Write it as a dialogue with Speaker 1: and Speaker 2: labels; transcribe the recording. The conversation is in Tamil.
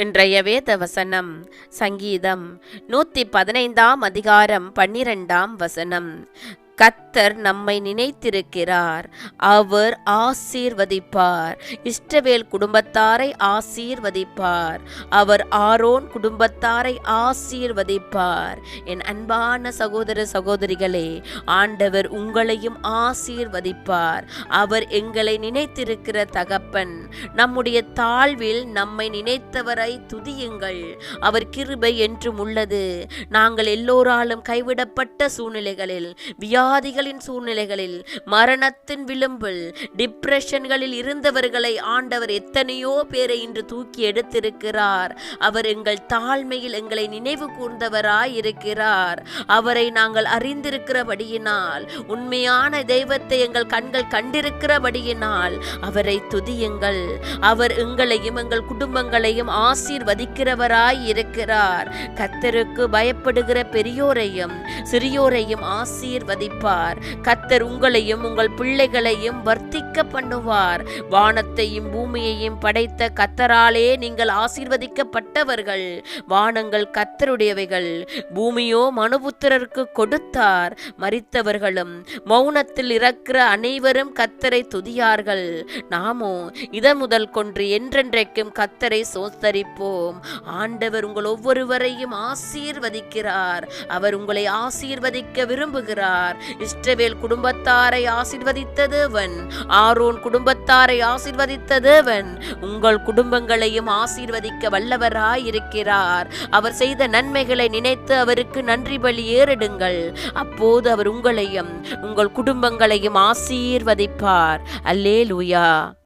Speaker 1: இன்றைய வேத வசனம் சங்கீதம் 115 அதிகாரம் 12 வசனம். கர்த்தர் நம்மை நினைத்திருக்கிறார், அவர் ஆசீர்வதிப்பார். இஸ்ரவேல் குடும்பத்தாரை ஆசீர்வதிப்பார். அவர் ஆரோன் குடும்பத்தாரை ஆசீர்வதிப்பார். என் அன்பான சகோதர சகோதரிகளே, ஆண்டவர் உங்களையும் ஆசீர்வதிப்பார். அவர் எங்களை நினைத்திருக்கிற தகப்பன். நம்முடைய தாழ்வில் நம்மை நினைத்தவரை துதியுங்கள். அவர் கிருபை என்றும் உள்ளது. நாங்கள் எல்லோராலும் கைவிடப்பட்ட சூழ்நிலைகளில், வியாதிகளின் சூழ்நிலைகளில், மரணத்தின் விளிம்பில், டிப்ரெஷன்களில் இருந்தவர்களை ஆண்டவர் எத்தனையோ பேரை இன்று தூக்கி எடுத்திருக்கிறார். அவர் எங்கள் தாழ்மையில் எங்களை நினைவு கூர்ந்தவராய் இருக்கிறார். அவரை நாங்கள் அறிந்திருக்கிறபடியினால், உண்மையான தெய்வத்தை எங்கள் கண்கள் கண்டிருக்கிறபடியினால் அவரை துதியுங்கள். அவர் எங்களையும் எங்கள் குடும்பங்களையும் ஆசீர்வதிக்கிறவராய் இருக்கிறார். கர்த்தருக்கு பயப்படுகிற பெரியோரையும் சிறியோரையும் ஆசீர்வதிப்பார். கர்த்தர் உங்களையும் உங்கள் பிள்ளைகளையும் வர்த்திக்க பண்ணுவார். வானத்தையும் பூமியையும் படைத்த கர்த்தராலே நீங்கள் ஆசீர்வதிக்கப்பட்டவர்கள். வானங்கள் கர்த்தருடையவைகள், பூமியோ மனுபுத்திரருக்கு கொடுத்தார். மரித்தவர்களும் மௌனத்தில் இருக்கிற அனைவரும் கர்த்தரை துதியார்கள். நாமோ இதன் முதல் கொன்று என்றென்றைக்கும் கர்த்தரை சோஸ்தரிப்போம். ஆண்டவர் உங்கள் ஒவ்வொருவரையும் ஆசீர்வதிக்கிறார். அவர் உங்களை ஆசீர்வதிக்க விரும்புகிறார். இஸ்ரவேல் குடும்பத்தாரை ஆசீர்வதித்த தேவன், ஆரோன் குடும்பத்தாரை ஆசீர்வதித்த தேவன் உங்கள் குடும்பங்களையும் ஆசீர்வதிக்க வல்லவராய் இருக்கிறார். அவர் செய்த நன்மைகளை நினைத்து அவருக்கு நன்றி பலி ஏறிடுங்கள். அப்போது அவர் உங்களையும் உங்கள் குடும்பங்களையும் ஆசீர்வதிப்பார். அல்லேலூயா.